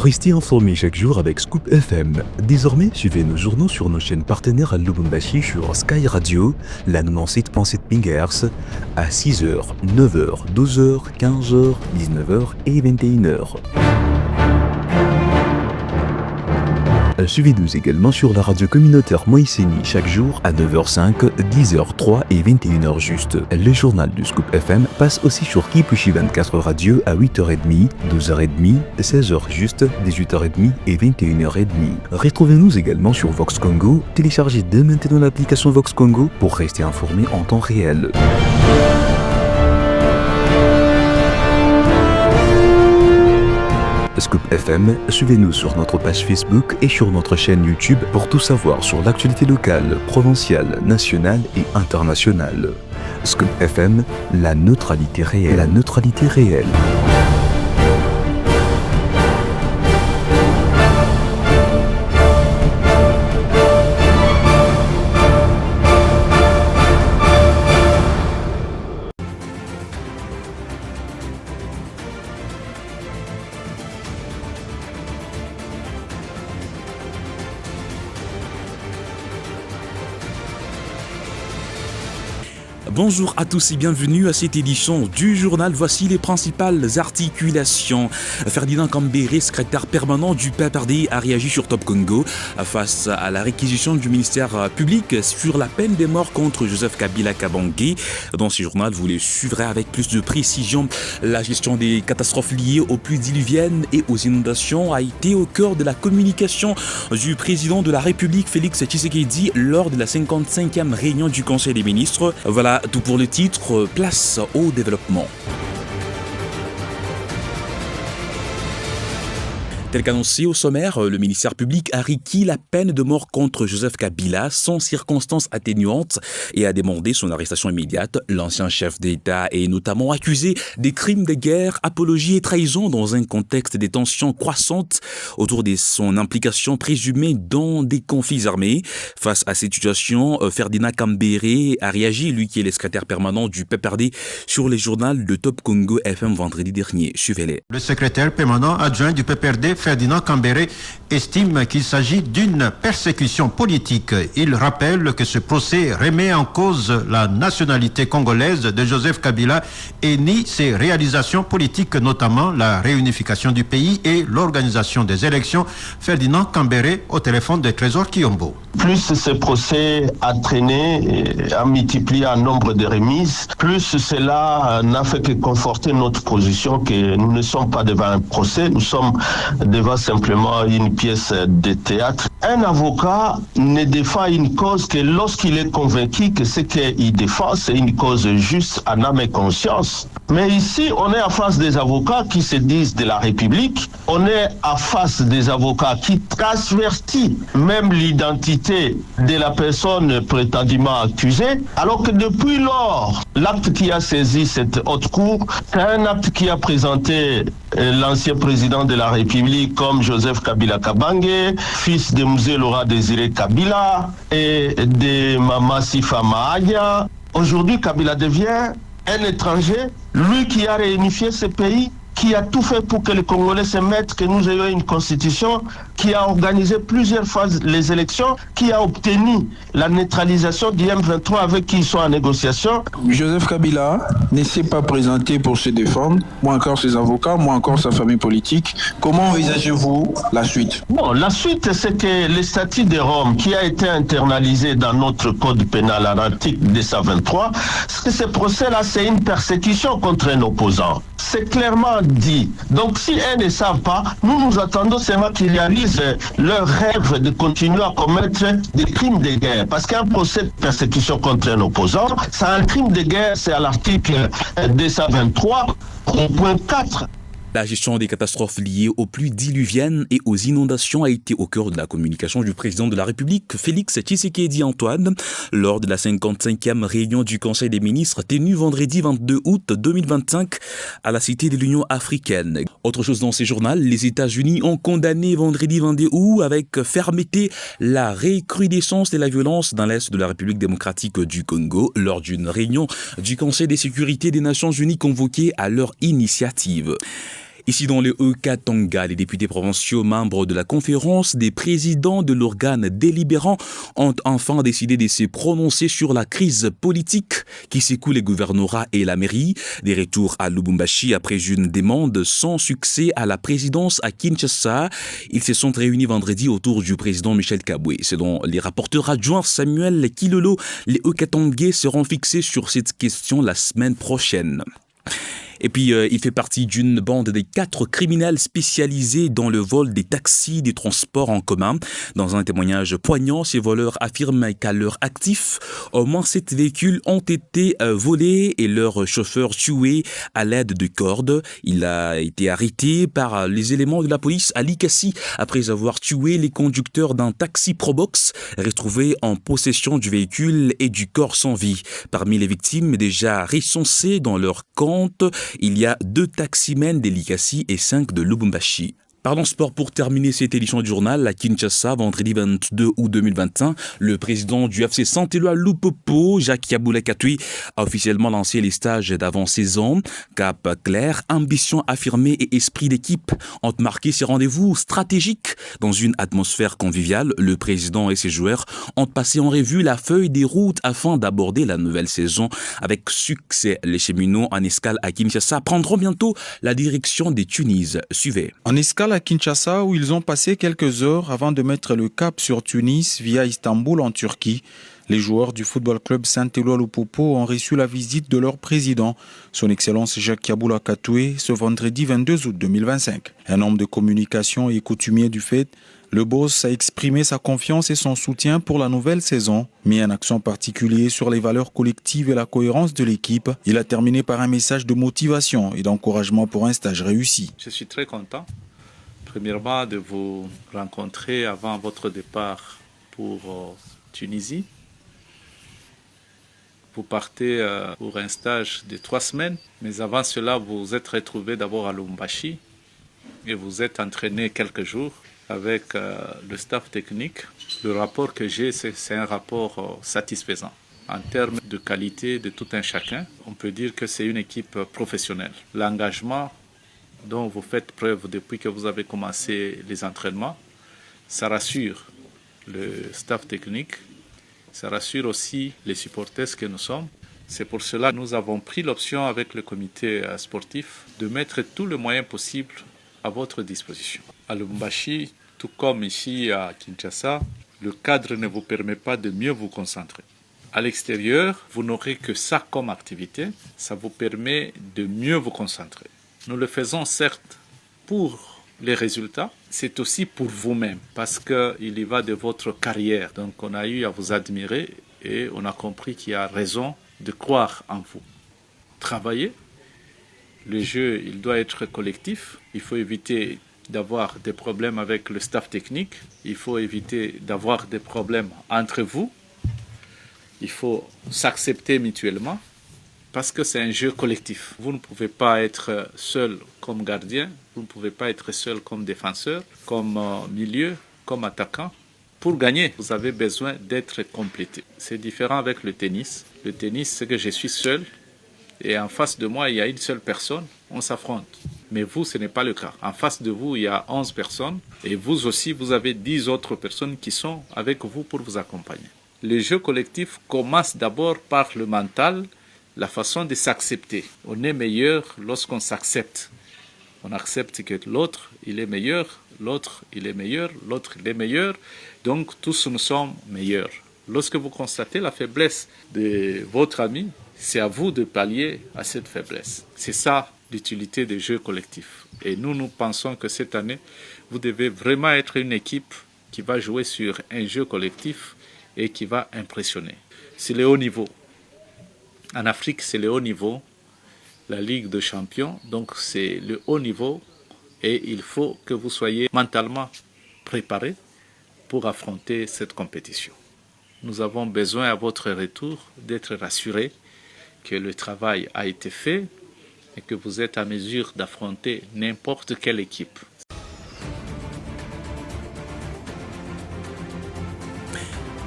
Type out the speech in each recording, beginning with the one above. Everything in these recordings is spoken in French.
Restez informés chaque jour avec Scoop FM. Désormais, suivez nos journaux sur nos chaînes partenaires à Lubumbashi sur Sky Radio, la 97.7 MHz, à 6h, 9h, 12h, 15h, 19h et 21h. Suivez-nous également sur la radio communautaire Moïseni chaque jour à 9h05, 10h03 et 21h juste. Le journal du Scoop FM passe aussi sur Kipushi 24 Radio à 8h30, 12h30, 16h juste, 18h30 et 21h30. Retrouvez-nous également sur Vox Congo. Téléchargez dès maintenant l'application Vox Congo pour rester informé en temps réel. Scoop FM, suivez-nous sur notre page Facebook et sur notre chaîne YouTube pour tout savoir sur l'actualité locale, provinciale, nationale et internationale. Scoop FM, la neutralité réelle. La neutralité réelle. Bonjour à tous et bienvenue à cette édition du journal. Voici les principales articulations. Ferdinand Kambere, secrétaire permanent du PPRD, a réagi sur Top Congo face à la réquisition du ministère public sur la peine de mort contre Joseph Kabila Kabange. Dans ce journal, vous les suivrez avec plus de précision. La gestion des catastrophes liées aux pluies diluviennes et aux inondations a été au cœur de la communication du président de la République, Félix Tshisekedi, lors de la 55e réunion du Conseil des ministres. Voilà tout pour le titre, place au développement. Tel qu'annoncé au sommaire, le ministère public a requis la peine de mort contre Joseph Kabila sans circonstances atténuantes et a demandé son arrestation immédiate. L'ancien chef d'État est notamment accusé des crimes de guerre, apologie et trahison dans un contexte de tensions croissantes autour de son implication présumée dans des conflits armés. Face à cette situation, Ferdinand Kambere a réagi, lui qui est le secrétaire permanent du PPRD, sur les journaux de Top Congo FM vendredi dernier. Suivez-les. Le secrétaire permanent adjoint du PPRD, Ferdinand Kambere, estime qu'il s'agit d'une persécution politique. Il rappelle que ce procès remet en cause la nationalité congolaise de Joseph Kabila et nie ses réalisations politiques, notamment la réunification du pays et l'organisation des élections. Ferdinand Kambere au téléphone de Trésor Kiyombo. Plus ce procès a traîné, a multiplié un nombre de remises, plus cela n'a fait que conforter notre position que nous ne sommes pas devant un procès, nous sommes devant simplement une pièce de théâtre. Un avocat ne défend une cause que lorsqu'il est convaincu que ce qu'il défend, c'est une cause juste en âme et conscience. Mais ici, on est en face des avocats qui se disent de la République, on est en face des avocats qui transvertissent même l'identité de la personne prétendument accusée, alors que depuis lors, l'acte qui a saisi cette haute cour, c'est un acte qui a présenté l'ancien président de la République comme Joseph Kabila Kabange, fils de Mzee Laurent Désiré Kabila et de Mama Sifa Mahadia. Aujourd'hui, Kabila devient un étranger, lui qui a réunifié ce pays, qui a tout fait pour que les Congolais se mettent, que nous ayons une constitution, qui a organisé plusieurs fois les élections, qui a obtenu la neutralisation du M23 avec qui ils sont en négociation. Joseph Kabila ne s'est pas présenté pour se défendre, moins encore ses avocats, moins encore sa famille politique. Comment envisagez-vous la suite? Bon, la suite, c'est que le statut de Rome, qui a été internalisé dans notre code pénal à l'article 223, c'est que ce procès-là, c'est une persécution contre un opposant. C'est clairement dit. Donc si elles ne savent pas, nous attendons seulement qu'ils réalisent leur rêve de continuer à commettre des crimes de guerre. Parce qu'un procès de persécution contre un opposant, c'est un crime de guerre, c'est à l'article 223, au point 4. La gestion des catastrophes liées aux pluies diluviennes et aux inondations a été au cœur de la communication du président de la République, Félix Tshisekedi Antoine, lors de la 55e réunion du Conseil des ministres tenue vendredi 22 août 2025 à la Cité de l'Union africaine. Autre chose dans ces journaux, les États-Unis ont condamné vendredi 22 août avec fermeté la recrudescence de la violence dans l'est de la République démocratique du Congo lors d'une réunion du Conseil de sécurité des Nations Unies convoquée à leur initiative. Ici dans le Haut-Katanga, les députés provinciaux membres de la conférence des présidents de l'organe délibérant ont enfin décidé de se prononcer sur la crise politique qui secoue les gouvernorats et la mairie. Des retours à Lubumbashi après une demande sans succès à la présidence à Kinshasa. Ils se sont réunis vendredi autour du président Michel Kabwe. Selon les rapporteurs adjoints Samuel Kilolo, les Haut-Katangais seront fixés sur cette question la semaine prochaine. Et puis, il fait partie d'une bande de 4 criminels spécialisés dans le vol des taxis, des transports en commun. Dans un témoignage poignant, ces voleurs affirment qu'à leur actif, au moins 7 véhicules ont été volés et leurs chauffeurs tués à l'aide de cordes. Il a été arrêté par les éléments de la police à Likasi après avoir tué les conducteurs d'un taxi Probox retrouvé en possession du véhicule et du corps sans vie. Parmi les victimes déjà recensées dans leur compte, il y a 2 taximens de Likasi et 5 de Lubumbashi. Parlons sport pour terminer cette édition du journal. À Kinshasa, vendredi 22 août 2021, le président du FC Saint-Éloi Lupopo, Jacques Yaboué Katoué, a officiellement lancé les stages d'avant-saison. Cap clair, ambition affirmée et esprit d'équipe ont marqué ces rendez-vous stratégiques. Dans une atmosphère conviviale, le président et ses joueurs ont passé en revue la feuille des routes afin d'aborder la nouvelle saison avec succès. Les cheminots en escale à Kinshasa prendront bientôt la direction des Tunis. Suivez. En escale à Kinshasa, où ils ont passé quelques heures avant de mettre le cap sur Tunis via Istanbul en Turquie. Les joueurs du football club Saint-Éloi Lupopo ont reçu la visite de leur président, son Excellence Jacques Yaboué Katoué, ce vendredi 22 août 2025. Un homme de communication et coutumier du fait, le boss a exprimé sa confiance et son soutien pour la nouvelle saison, mis un accent particulier sur les valeurs collectives et la cohérence de l'équipe. Il a terminé par un message de motivation et d'encouragement pour un stage réussi. Je suis très content. Premièrement, de vous rencontrer avant votre départ pour Tunisie. Vous partez pour un stage de 3 semaines, mais avant cela, vous vous êtes retrouvé d'abord à Lubumbashi et vous êtes entraîné quelques jours avec le staff technique. Le rapport que j'ai, c'est un rapport satisfaisant. En termes de qualité de tout un chacun, on peut dire que c'est une équipe professionnelle. L'engagement dont vous faites preuve depuis que vous avez commencé les entraînements, ça rassure le staff technique, ça rassure aussi les supporters que nous sommes. C'est pour cela que nous avons pris l'option avec le comité sportif de mettre tous les moyens possibles à votre disposition. À Lubumbashi, tout comme ici à Kinshasa, le cadre ne vous permet pas de mieux vous concentrer. À l'extérieur, vous n'aurez que ça comme activité, ça vous permet de mieux vous concentrer. Nous le faisons certes pour les résultats, c'est aussi pour vous-même parce qu'il y va de votre carrière. Donc on a eu à vous admirer et on a compris qu'il y a raison de croire en vous. Travaillez, le jeu il doit être collectif, il faut éviter d'avoir des problèmes avec le staff technique, il faut éviter d'avoir des problèmes entre vous, il faut s'accepter mutuellement. Parce que c'est un jeu collectif. Vous ne pouvez pas être seul comme gardien, vous ne pouvez pas être seul comme défenseur, comme milieu, comme attaquant. Pour gagner, vous avez besoin d'être complété. C'est différent avec le tennis. Le tennis, c'est que je suis seul et en face de moi, il y a une seule personne, on s'affronte. Mais vous, ce n'est pas le cas. En face de vous, il y a 11 personnes et vous aussi, vous avez 10 autres personnes qui sont avec vous pour vous accompagner. Le jeu collectif commence d'abord par le mental, la façon de s'accepter. On est meilleur lorsqu'on s'accepte. On accepte que l'autre, il est meilleur, l'autre, il est meilleur, l'autre, il est meilleur. Donc, tous nous sommes meilleurs. Lorsque vous constatez la faiblesse de votre ami, c'est à vous de pallier à cette faiblesse. C'est ça l'utilité des jeux collectifs. Et nous pensons que cette année, vous devez vraiment être une équipe qui va jouer sur un jeu collectif et qui va impressionner. C'est le haut niveau. En Afrique, c'est le haut niveau, la Ligue des champions, donc c'est le haut niveau et il faut que vous soyez mentalement préparés pour affronter cette compétition. Nous avons besoin à votre retour d'être rassurés que le travail a été fait et que vous êtes à mesure d'affronter n'importe quelle équipe.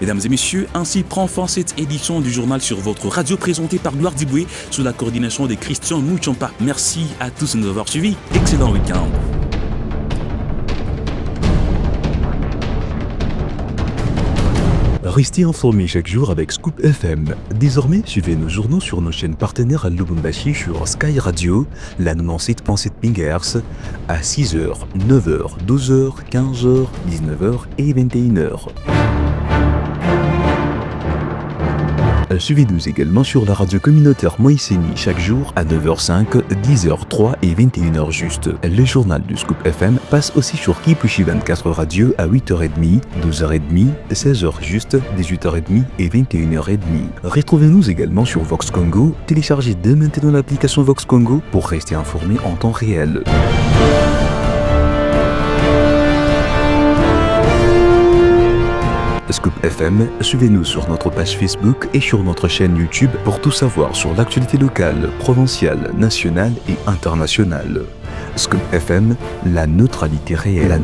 Et Mesdames et messieurs, ainsi prend fin cette édition du journal sur votre radio présentée par Gloire Diboué sous la coordination de Christian Mouchampa. Merci à tous de nous avoir suivis. Excellent week-end. Restez informés chaque jour avec Scoop FM. Désormais, suivez nos journaux sur nos chaînes partenaires à Lubumbashi sur Sky Radio, la 97.7 MHz, à 6h, 9h, 12h, 15h, 19h et 21h. Suivez-nous également sur la radio communautaire Moïseni chaque jour à 9h05, 10h03 et 21h juste. Le journal du Scoop FM passe aussi sur Kipushi 24 Radio à 8h30, 12h30, 16h juste, 18h30 et 21h30. Retrouvez-nous également sur Vox Congo. Téléchargez dès maintenant l'application Vox Congo pour rester informé en temps réel. Scoop FM, suivez-nous sur notre page Facebook et sur notre chaîne YouTube pour tout savoir sur l'actualité locale, provinciale, nationale et internationale. Scoop FM, la neutralité réelle.